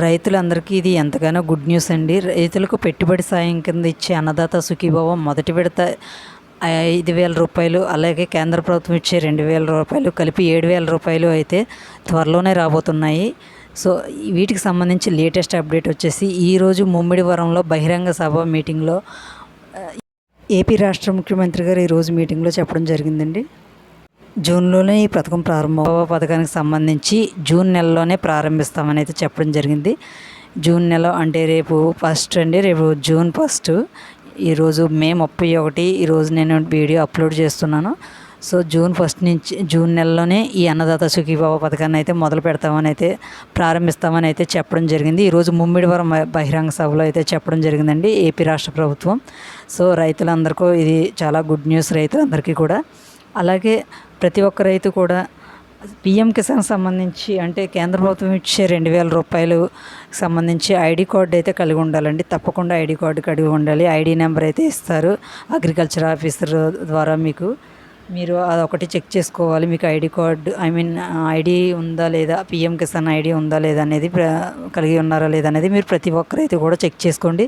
రైతులందరికీ ఇది ఎంతగానో గుడ్ న్యూస్ అండి. రైతులకు పెట్టుబడి సాయం కింద ఇచ్చే అన్నదాత సుఖీభవ మొదటి విడత 5,000 రూపాయలు, అలాగే కేంద్ర ప్రభుత్వం ఇచ్చే 2,000 రూపాయలు కలిపి 7,000 రూపాయలు అయితే త్వరలోనే రాబోతున్నాయి. సో వీటికి సంబంధించి లేటెస్ట్ అప్డేట్ వచ్చేసి ఈరోజు ముమ్మిడివరంలో బహిరంగ సభ మీటింగ్లో ఏపీ రాష్ట్ర ముఖ్యమంత్రి గారు ఈరోజు మీటింగ్లో చెప్పడం జరిగిందండి. జూన్లోనే ఈ పథకం పథకానికి సంబంధించి జూన్ నెలలోనే ప్రారంభిస్తామని అయితే చెప్పడం జరిగింది. జూన్ నెల అంటే రేపు ఫస్ట్ అండి, రేపు జూన్ 1. ఈరోజు మే 31. ఈరోజు నేను వీడియో అప్లోడ్ చేస్తున్నాను. సో జూన్ 1 నుంచి జూన్ నెలలోనే ఈ అన్నదాత సుఖీభవ పథకాన్ని అయితే మొదలు పెడతామని అయితే ప్రారంభిస్తామని అయితే చెప్పడం జరిగింది. ఈరోజు ముమ్మిడివరం బహిరంగ సభలో అయితే చెప్పడం జరిగిందండి ఏపీ రాష్ట్ర ప్రభుత్వం. సో రైతులందరికీ ఇది చాలా గుడ్ న్యూస్, రైతులందరికీ కూడా. అలాగే ప్రతి ఒక్క రైతు కూడా పిఎం కిసాన్ సంబంధించి అంటే కేంద్ర ప్రభుత్వం ఇచ్చే 2,000 రూపాయలు సంబంధించి ఐడి కార్డు అయితే కలిగి ఉండాలండి. తప్పకుండా ఐడి కార్డు కలిగి ఉండాలి. ఐడి నెంబర్ అయితే ఇస్తారు అగ్రికల్చర్ ఆఫీసర్ ద్వారా. మీరు అదొకటి చెక్ చేసుకోవాలి, మీకు ఐడి కార్డు ఐడి ఉందా లేదా, పిఎం కిసాన్ ఐడి ఉందా లేదా అనేది కలిగి ఉన్నారా లేదా అనేది మీరు ప్రతి ఒక్కరైతే కూడా చెక్ చేసుకోండి.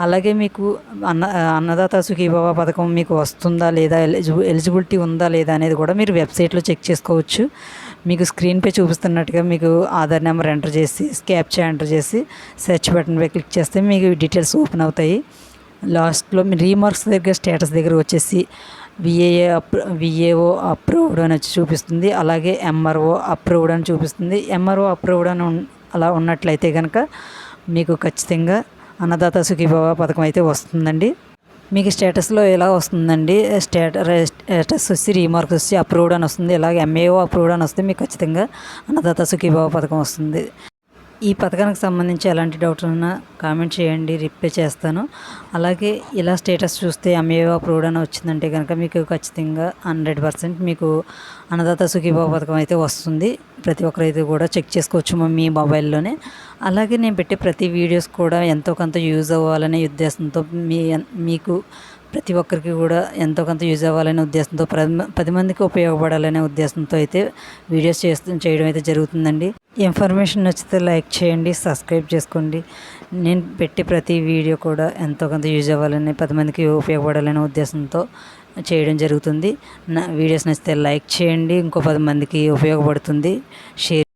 అలాగే మీకు అన్నదాత సుఖీభవ పథకం మీకు వస్తుందా లేదా, ఎలిజిబిలిటీ ఉందా లేదా అనేది కూడా మీరు వెబ్సైట్లో చెక్ చేసుకోవచ్చు. మీకు స్క్రీన్పై చూపిస్తున్నట్టుగా మీకు ఆధార్ నెంబర్ ఎంటర్ చేసి క్యాప్చా ఎంటర్ చేసి సెర్చ్ బటన్పై క్లిక్ చేస్తే మీకు డీటెయిల్స్ ఓపెన్ అవుతాయి. లాస్ట్లో మీ రీమార్క్స్ దగ్గర స్టేటస్ దగ్గర వచ్చేసి విఏఓ అప్రూవ్డ్ అని వచ్చి చూపిస్తుంది. అలాగే ఎంఆర్ఓ అప్రూవ్డ్ అని చూపిస్తుంది. ఎంఆర్ఓ అప్రూవ్డ్ అని అలా ఉన్నట్లయితే కనుక మీకు ఖచ్చితంగా అన్నదాత సుఖీభవ పథకం అయితే వస్తుందండి. మీకు స్టేటస్లో ఎలా వస్తుందండి, స్టేటస్ వచ్చి రీమార్క్స్ వచ్చి అప్రూవ్డ్ అని వస్తుంది. ఇలాగే ఎంఏఓ అప్రూవ్డ్ అని వస్తే మీకు ఖచ్చితంగా అన్నదాత సుఖీభవ పథకం వస్తుంది. ఈ పథకానికి సంబంధించి ఎలాంటి డౌట్స్ ఉన్నా కామెంట్ చేయండి, రిప్లై చేస్తాను. అలాగే ఇలా స్టేటస్ చూస్తే ఎంఏఓ అప్రూవ్డ్ అని వచ్చిందంటే కనుక మీకు ఖచ్చితంగా 100% మీకు అన్నదాత సుఖీభవ పథకం అయితే వస్తుంది. ప్రతి ఒక్కరైతే కూడా చెక్ చేసుకోవచ్చు మీ మొబైల్లోనే. అలాగే నేను పెట్టే ప్రతి వీడియోస్ కూడా ఎంతో కొంత యూజ్ అవ్వాలనే ఉద్దేశంతో మీకు ప్రతి ఒక్కరికి కూడా ఎంతో కొంత యూజ్ అవ్వాలనే ఉద్దేశంతో 10 మందికి ఉపయోగపడాలనే ఉద్దేశంతో అయితే వీడియోస్ చేయడం అయితే జరుగుతుందండి. ఇన్ఫర్మేషన్ నచ్చితే లైక్ చేయండి, సబ్స్క్రైబ్ చేసుకోండి. నేను పెట్టే ప్రతి వీడియో కూడా ఎంతో కొంత యూజ్ అవ్వాలని 10 మందికి ఉపయోగపడాలనే ఉద్దేశంతో చేయడం జరుగుతుంది. నా వీడియోస్ నచ్చితే లైక్ చేయండి, ఇంకో 10 మందికి ఉపయోగపడుతుంది. షేర్